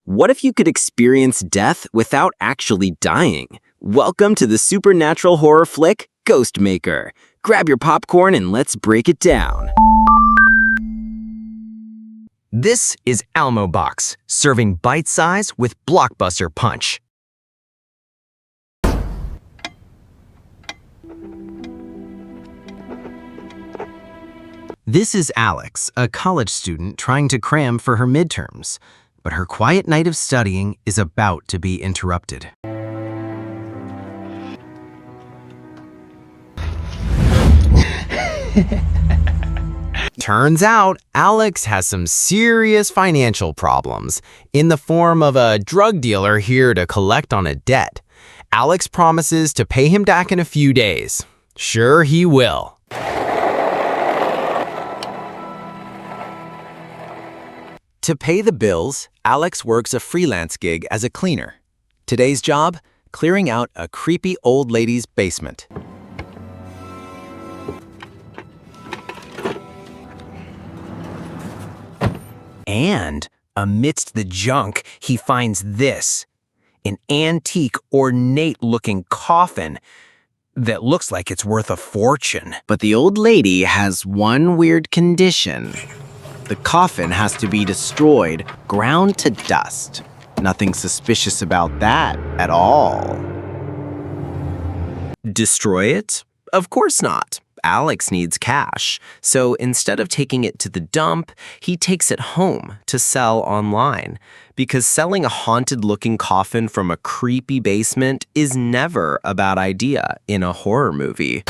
What if you could experience death without actually dying? Welcome to the supernatural horror flick, Ghostmaker. Grab your popcorn and let's break it down. This is AlmoBox, serving bite size with blockbuster punch. This is Alex, a college student trying to cram for her midterms, but her quiet night of studying is about to be interrupted. Turns out, Alex has some serious financial problems, in the form of a drug dealer here to collect on a debt. Alex promises to pay him back in a few days. Sure he will. To pay the bills, Alex works a freelance gig as a cleaner. Today's job? Clearing out a creepy old lady's basement. And amidst the junk, he finds this, an antique, ornate-looking coffin that looks like it's worth a fortune. But the old lady has one weird condition. The coffin has to be destroyed, ground to dust. Nothing suspicious about that at all. Destroy it? Of course not. Alex needs cash, so instead of taking it to the dump, he takes it home to sell online. Because selling a haunted-looking coffin from a creepy basement is never a bad idea in a horror movie.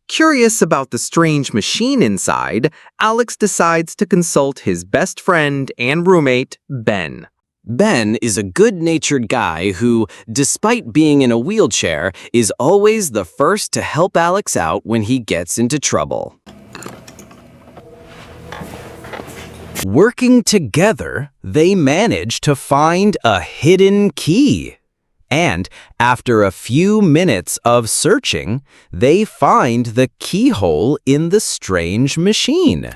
Curious about the strange machine inside, Alex decides to consult his best friend and roommate, Ben. Ben is a good-natured guy who, despite being in a wheelchair, is always the first to help Alex out when he gets into trouble. Working together, they manage to find a hidden key. And after a few minutes of searching, they find the keyhole in the strange machine.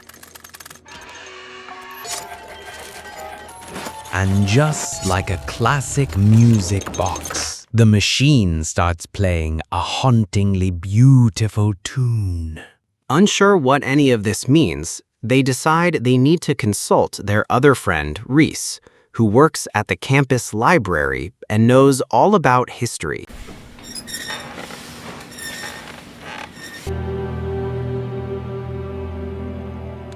And just like a classic music box, the machine starts playing a hauntingly beautiful tune. Unsure what any of this means, they decide they need to consult their other friend, Reese, who works at the campus library and knows all about history.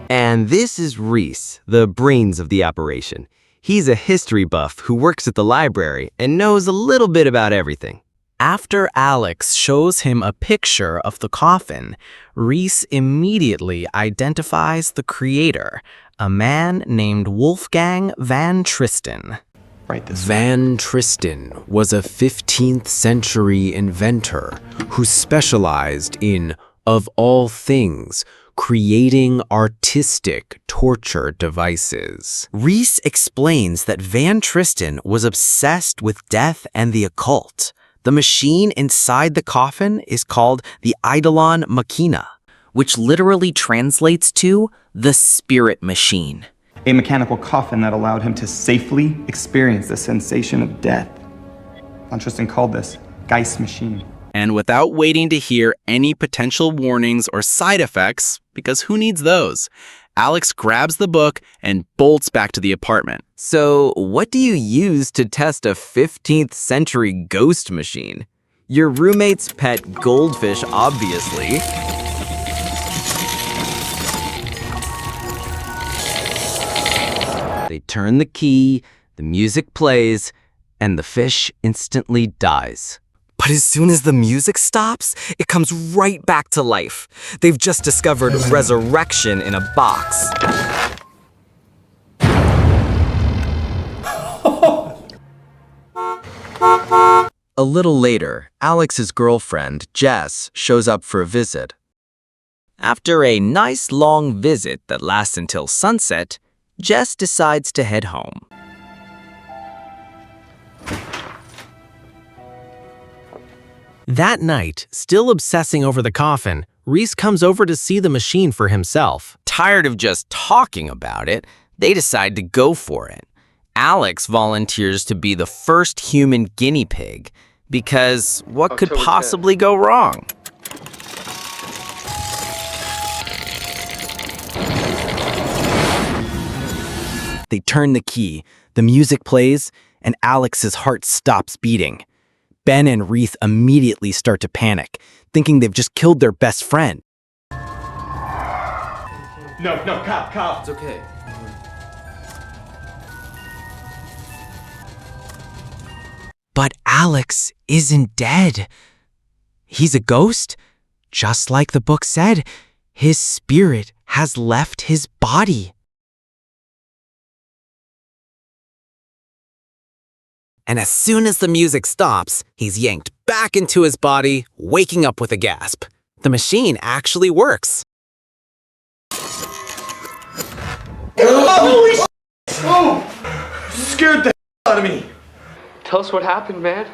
And this is Reese, the brains of the operation. He's a history buff who works at the library and knows a little bit about everything. After Alex shows him a picture of the coffin, Reese immediately identifies the creator, a man named Wolfgang Van Tristen. Van Tristen was a 15th century inventor who specialized in, of all things, creating artistic torture devices. Reese explains that Van Tristen was obsessed with death and the occult. The machine inside the coffin is called the Eidolon Machina, which literally translates to the spirit machine. A mechanical coffin that allowed him to safely experience the sensation of death. Von Tristan called this Geist machine. And without waiting to hear any potential warnings or side effects, because who needs those, Alex grabs the book and bolts back to the apartment. So, what do you use to test a 15th century ghost machine? Your roommate's pet goldfish, obviously. They turn the key, the music plays, and the fish instantly dies. But as soon as the music stops, it comes right back to life. They've just discovered resurrection in a box. A little later, Alex's girlfriend, Jess, shows up for a visit. After a nice long visit that lasts until sunset, Jess decides to head home. That night, still obsessing over the coffin, Reese comes over to see the machine for himself. Tired of just talking about it, they decide to go for it. Alex volunteers to be the first human guinea pig, because what could possibly go wrong? They turn the key, the music plays, and Alex's heart stops beating. Ben and Reese immediately start to panic, thinking they've just killed their best friend. No, cop. It's okay. But Alex isn't dead. He's a ghost. Just like the book said, his spirit has left his body. And as soon as the music stops, he's yanked back into his body, waking up with a gasp. The machine actually works. Holy Oh! Scared the out of me. Tell us what happened, man.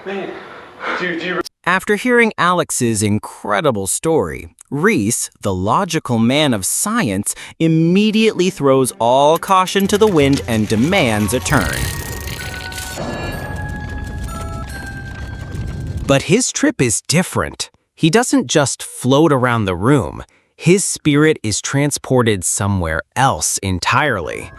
Do you After hearing Alex's incredible story, Reese, the logical man of science, immediately throws all caution to the wind and demands a turn. But his trip is different. He doesn't just float around the room. His spirit is transported somewhere else entirely.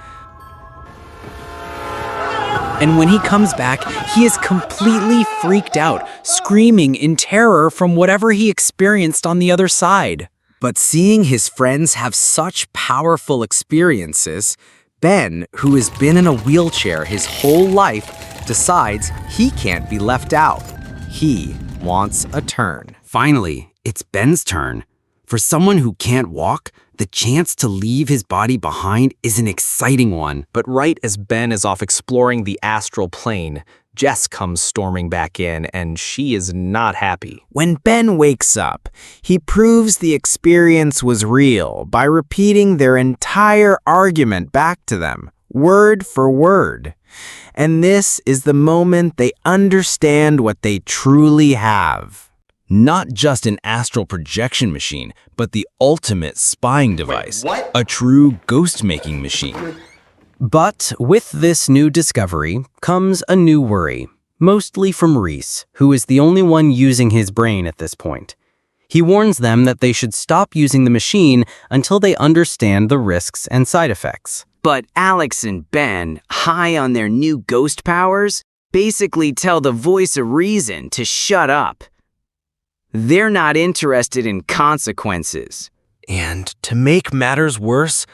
And when he comes back, he is completely freaked out, screaming in terror from whatever he experienced on the other side. But seeing his friends have such powerful experiences, Ben, who has been in a wheelchair his whole life, decides he can't be left out. He wants a turn. Finally, it's Ben's turn. For someone who can't walk, the chance to leave his body behind is an exciting one. But right as Ben is off exploring the astral plane, Jess comes storming back in, and she is not happy. When Ben wakes up, he proves the experience was real by repeating their entire argument back to them, word for word. And this is the moment they understand what they truly have. Not just an astral projection machine, but the ultimate spying device. what? A true ghost-making machine. But with this new discovery comes a new worry, mostly from Reese, who is the only one using his brain at this point. He warns them that they should stop using the machine until they understand the risks and side effects. But Alex and Ben, high on their new ghost powers, basically tell the voice of reason to shut up. They're not interested in consequences. And to make matters worse,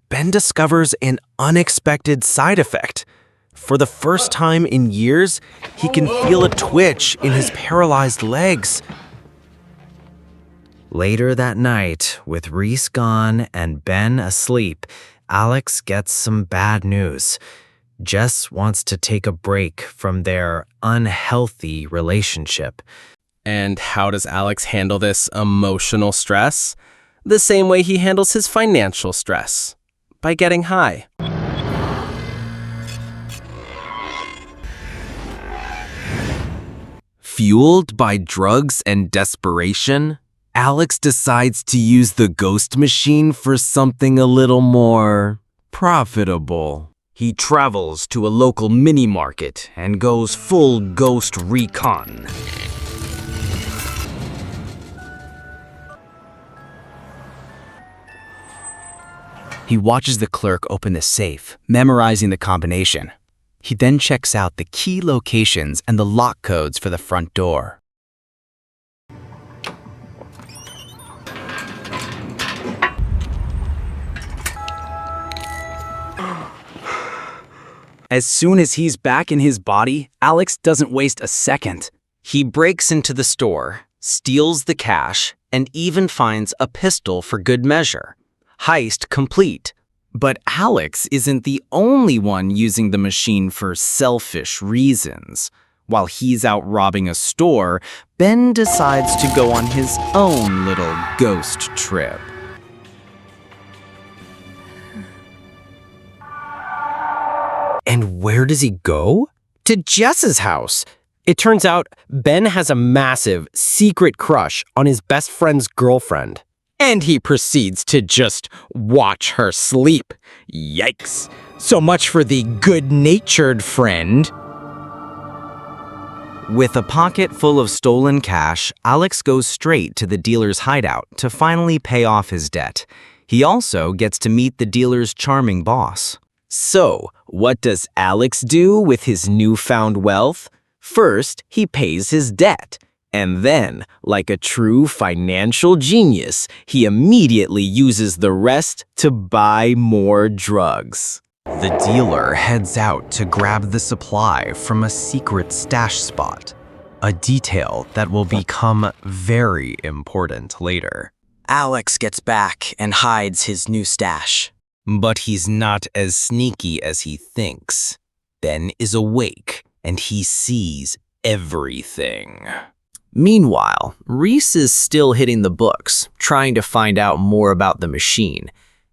Ben discovers an unexpected side effect. For the first time in years, he can feel a twitch in his paralyzed legs. Later that night, with Reese gone and Ben asleep, Alex gets some bad news. Jess wants to take a break from their unhealthy relationship. And how does Alex handle this emotional stress? The same way he handles his financial stress, by getting high. Fueled by drugs and desperation, Alex decides to use the ghost machine for something a little more profitable. He travels to a local mini-market and goes full ghost recon. He watches the clerk open the safe, memorizing the combination. He then checks out the key locations and the lock codes for the front door. As soon as he's back in his body, Alex doesn't waste a second. He breaks into the store, steals the cash, and even finds a pistol for good measure. Heist complete. But Alex isn't the only one using the machine for selfish reasons. While he's out robbing a store, Ben decides to go on his own little ghost trip. And where does he go? To Jess's house. It turns out Ben has a massive, secret crush on his best friend's girlfriend. And he proceeds to just watch her sleep. Yikes. So much for the good-natured friend. With a pocket full of stolen cash, Alex goes straight to the dealer's hideout to finally pay off his debt. He also gets to meet the dealer's charming boss. So, what does Alex do with his newfound wealth? First, he pays his debt. And then, like a true financial genius, he immediately uses the rest to buy more drugs. The dealer heads out to grab the supply from a secret stash spot, a detail that will become very important later. Alex gets back and hides his new stash. But he's not as sneaky as he thinks. Ben is awake, and he sees everything. Meanwhile, Reese is still hitting the books, trying to find out more about the machine.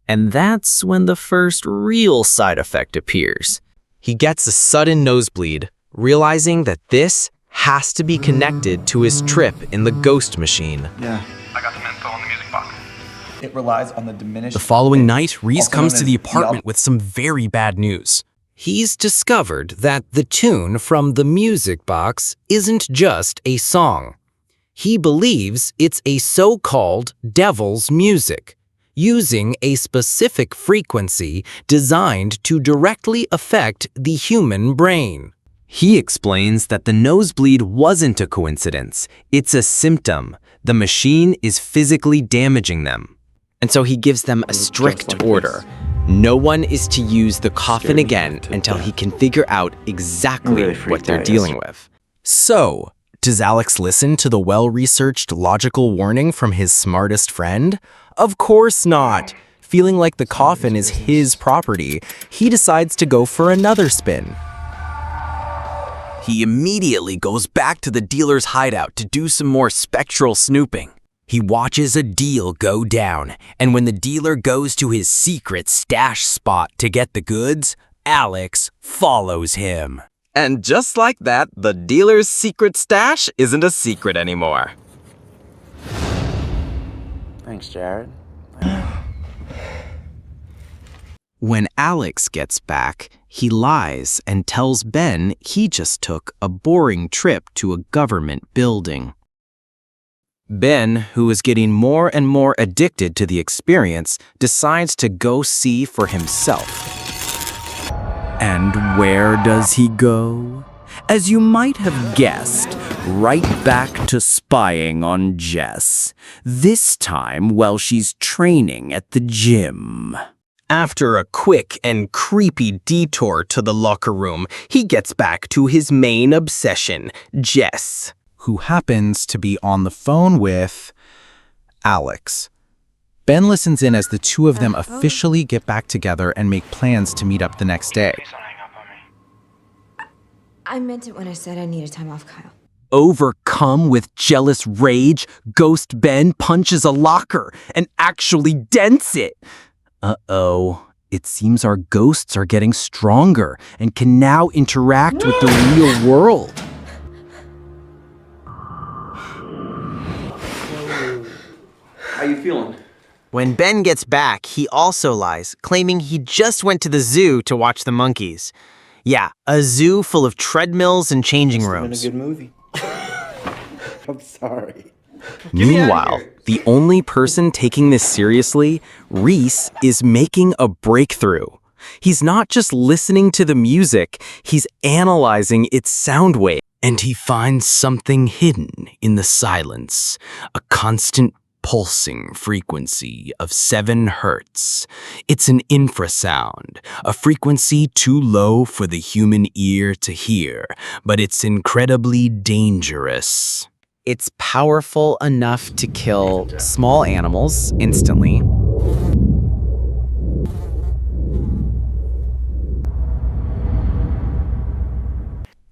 And that's when the first real side effect appears. He gets a sudden nosebleed, realizing that this has to be connected to his trip in the ghost machine. Yeah. I got some info on the music box. It relies on the diminished... The following night, Reese also comes known to as the apartment with some very bad news. He's discovered that the tune from the music box isn't just a song. He believes it's a so-called devil's music, using a specific frequency designed to directly affect the human brain. He explains that the nosebleed wasn't a coincidence. It's a symptom. The machine is physically damaging them. And so he gives them a strict order. No one is to use the coffin again until he can figure out exactly what they're dealing with. So, does Alex listen to the well-researched logical warning from his smartest friend? Of course not. Feeling like the coffin is his property, he decides to go for another spin. He immediately goes back to the dealer's hideout to do some more spectral snooping. He watches a deal go down, and when the dealer goes to his secret stash spot to get the goods, Alex follows him. And just like that, the dealer's secret stash isn't a secret anymore. Thanks, Jared. When Alex gets back, he lies and tells Ben he just took a boring trip to a government building. Ben, who is getting more and more addicted to the experience, decides to go see for himself. And where does he go? As you might have guessed, right back to spying on Jess, this time while she's training at the gym. After a quick and creepy detour to the locker room, he gets back to his main obsession, Jess, who happens to be on the phone with Alex. Ben listens in as the two of them officially get back together and make plans to meet up the next day. Please don't hang up on me. I meant it when I said I needed time off, Kyle. Overcome with jealous rage, Ghost Ben punches a locker and actually dents it. Uh-oh. It seems our ghosts are getting stronger and can now interact with the real world. How you feeling? When Ben gets back, he also lies, claiming he just went to the zoo to watch the monkeys. Yeah, a zoo full of treadmills and changing rooms. It's been a good movie. I'm sorry. Meanwhile, the only person taking this seriously, Reese, is making a breakthrough. He's not just listening to the music, he's analyzing its sound wave. And he finds something hidden in the silence, a constant pulsing frequency of 7 hertz. It's an infrasound, a frequency too low for the human ear to hear, but it's incredibly dangerous. It's powerful enough to kill small animals instantly.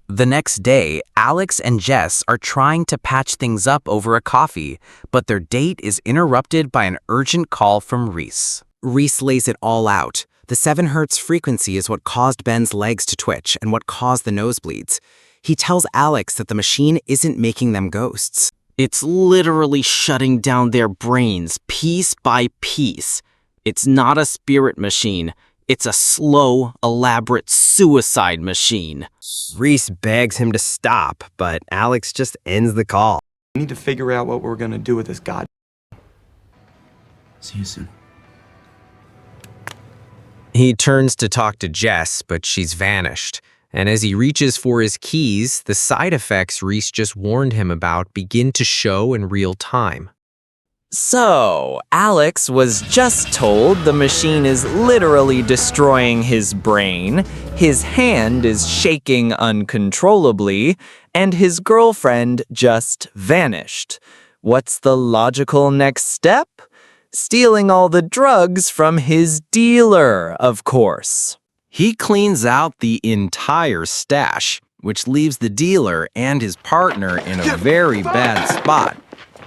The next day, Alex and Jess are trying to patch things up over a coffee, but their date is interrupted by an urgent call from Reese. Reese lays it all out. The 7 hertz frequency is what caused Ben's legs to twitch and what caused the nosebleeds. He tells Alex that the machine isn't making them ghosts. It's literally shutting down their brains piece by piece. It's not a spirit machine. It's a slow, elaborate suicide machine. Reese begs him to stop, but Alex just ends the call. We need to figure out what we're gonna do with this god. See you soon. He turns to talk to Jess, but she's vanished. And as he reaches for his keys, the side effects Reese just warned him about begin to show in real time. So, Alex was just told the machine is literally destroying his brain, his hand is shaking uncontrollably, and his girlfriend just vanished. What's the logical next step? Stealing all the drugs from his dealer, of course. He cleans out the entire stash, which leaves the dealer and his partner in a very bad spot,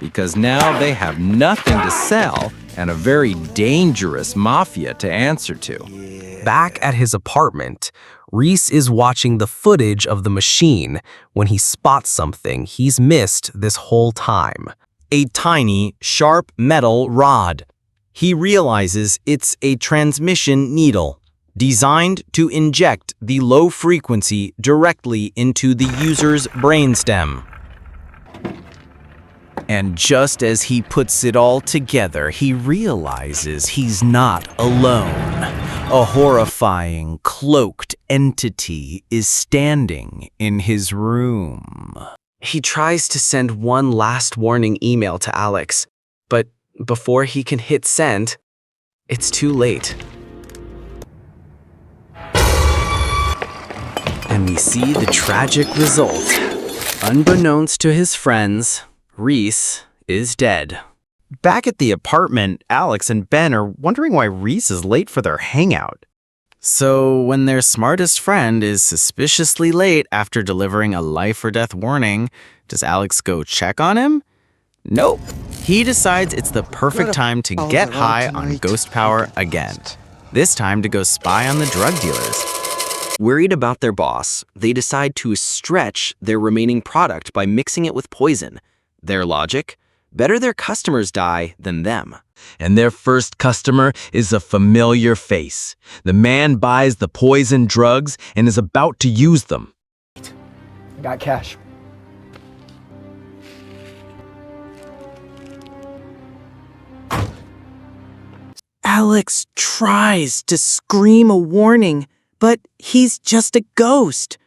because now they have nothing to sell and a very dangerous mafia to answer to. Back at his apartment, Reese is watching the footage of the machine when he spots something he's missed this whole time. A tiny, sharp metal rod. He realizes it's a transmission needle, designed to inject the low frequency directly into the user's brainstem. And just as he puts it all together, he realizes he's not alone. A horrifying, cloaked entity is standing in his room. He tries to send one last warning email to Alex, but before he can hit send, it's too late. And we see the tragic result. Unbeknownst to his friends, Reese is dead. Back at the apartment, Alex and Ben are wondering why Reese is late for their hangout. So when their smartest friend is suspiciously late after delivering a life or death warning, does Alex go check on him? Nope. He decides it's the perfect time to get high on ghost power again. This time to go spy on the drug dealers. Worried about their boss, they decide to stretch their remaining product by mixing it with poison. Their logic? Better their customers die than them. And their first customer is a familiar face. The man buys the poison drugs and is about to use them. I got cash. Alex tries to scream a warning, but he's just a ghost.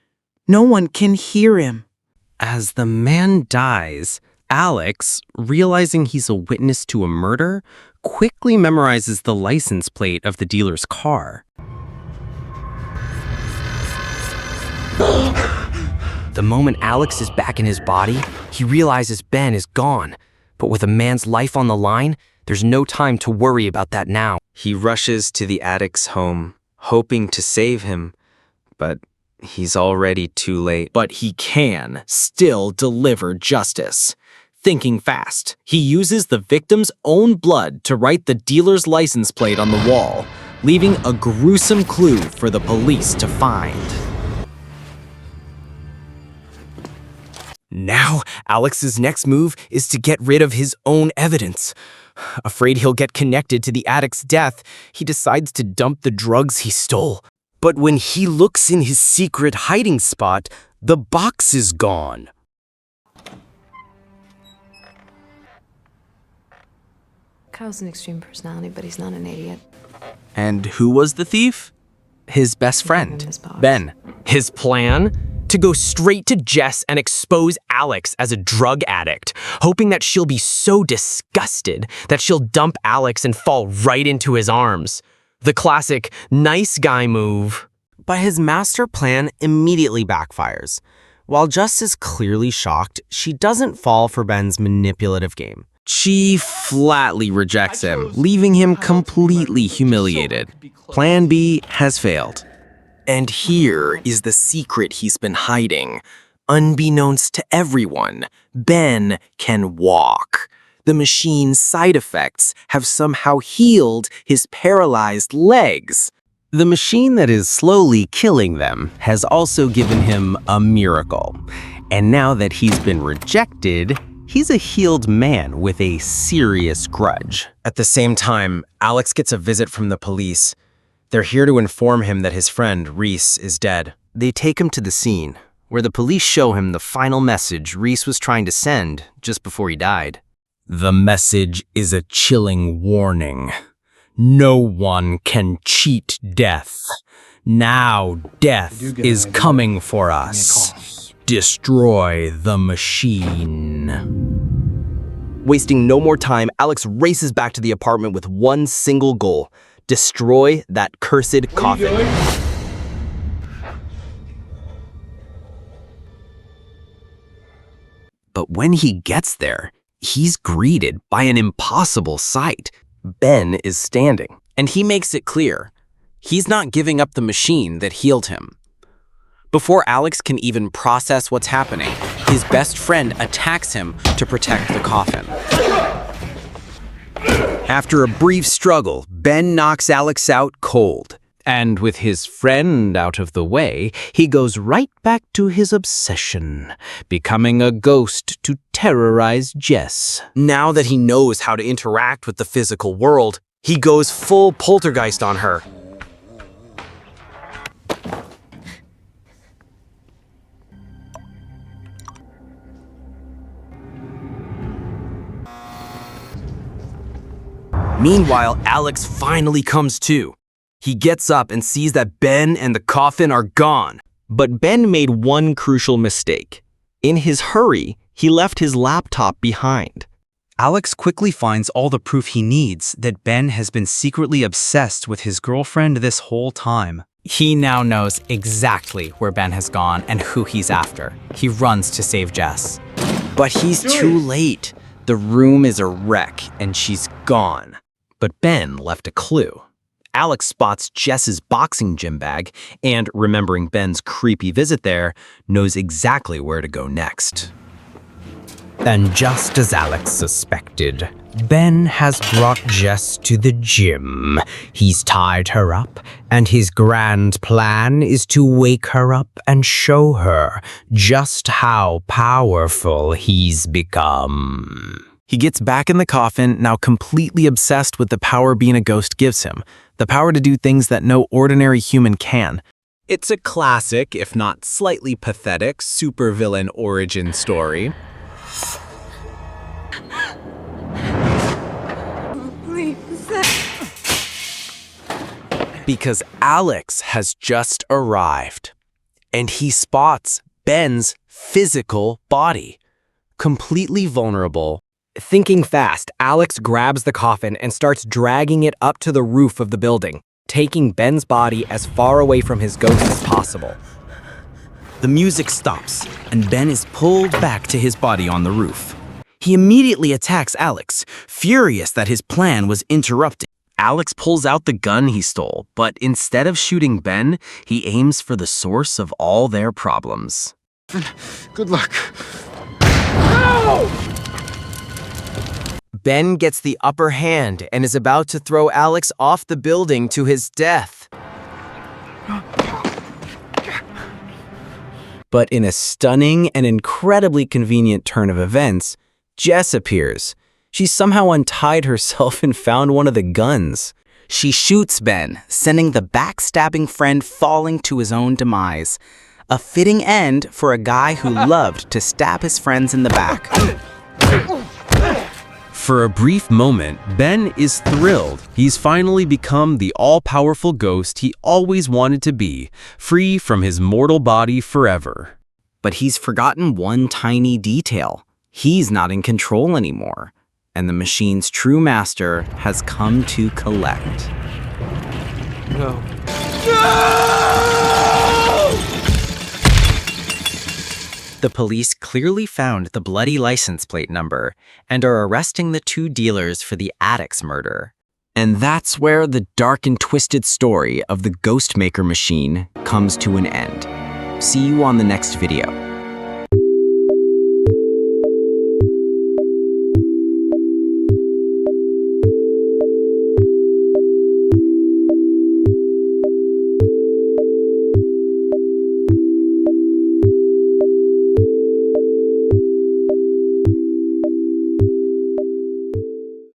No one can hear him. As the man dies, Alex, realizing he's a witness to a murder, quickly memorizes the license plate of the dealer's car. The moment Alex is back in his body, he realizes Ben is gone. But with a man's life on the line, there's no time to worry about that now. He rushes to the addict's home, hoping to save him, but he's already too late. But he can still deliver justice. Thinking fast, he uses the victim's own blood to write the dealer's license plate on the wall, leaving a gruesome clue for the police to find. Now, Alex's next move is to get rid of his own evidence. Afraid he'll get connected to the addict's death, he decides to dump the drugs he stole. But when he looks in his secret hiding spot, the box is gone. Kyle's an extreme personality, but he's not an idiot. And who was the thief? His best friend, Ben. His plan? To go straight to Jess and expose Alex as a drug addict, hoping that she'll be so disgusted that she'll dump Alex and fall right into his arms. The classic nice guy move. But his master plan immediately backfires. While Jess is clearly shocked, she doesn't fall for Ben's manipulative game. She flatly rejects him, leaving him completely humiliated. Plan B has failed. And here is the secret he's been hiding. Unbeknownst to everyone, Ben can walk. The machine's side effects have somehow healed his paralyzed legs. The machine that is slowly killing them has also given him a miracle. And now that he's been rejected, He's a healed man with a serious grudge. At the same time, Alex gets a visit from the police. They're here to inform him that his friend, Reese, is dead. They take him to the scene, where the police show him the final message Reese was trying to send just before he died. The message is a chilling warning. No one can cheat death. Now death is coming for us. Destroy the machine. Wasting no more time, Alex races back to the apartment with one single goal: destroy that cursed coffin. But when he gets there, he's greeted by an impossible sight. Ben is standing. And he makes it clear, he's not giving up the machine that healed him. Before Alex can even process what's happening, his best friend attacks him to protect the coffin. After a brief struggle, Ben knocks Alex out cold. And with his friend out of the way, he goes right back to his obsession, becoming a ghost to terrorize Jess. Now that he knows how to interact with the physical world, he goes full poltergeist on her. Meanwhile, Alex finally comes to. He gets up and sees that Ben and the coffin are gone. But Ben made one crucial mistake. In his hurry, he left his laptop behind. Alex quickly finds all the proof he needs that Ben has been secretly obsessed with his girlfriend this whole time. He now knows exactly where Ben has gone and who he's after. He runs to save Jess. But he's too late. The room is a wreck and she's gone. But Ben left a clue. Alex spots Jess's boxing gym bag and, remembering Ben's creepy visit there, knows exactly where to go next. And just as Alex suspected, Ben has brought Jess to the gym. He's tied her up, and his grand plan is to wake her up and show her just how powerful he's become. He gets back in the coffin, now completely obsessed with the power being a ghost gives him. The power to do things that no ordinary human can. It's a classic, if not slightly pathetic, supervillain origin story. Because Alex has just arrived, and he spots Ben's physical body, completely vulnerable. Thinking fast, Alex grabs the coffin and starts dragging it up to the roof of the building, taking Ben's body as far away from his ghost as possible. The music stops, and Ben is pulled back to his body on the roof. He immediately attacks Alex, furious that his plan was interrupted. Alex pulls out the gun he stole, but instead of shooting Ben, he aims for the source of all their problems. Good luck. Ben gets the upper hand and is about to throw Alex off the building to his death. But in a stunning and incredibly convenient turn of events, Jess appears. She somehow untied herself and found one of the guns. She shoots Ben, sending the backstabbing friend falling to his own demise. A fitting end for a guy who loved to stab his friends in the back. For a brief moment, Ben is thrilled. He's finally become the all-powerful ghost he always wanted to be, free from his mortal body forever. But he's forgotten one tiny detail. He's not in control anymore, and the machine's true master has come to collect. No. The police clearly found the bloody license plate number and are arresting the two dealers for the addict's murder. And that's where the dark and twisted story of the Ghostmaker machine comes to an end. See you on the next video.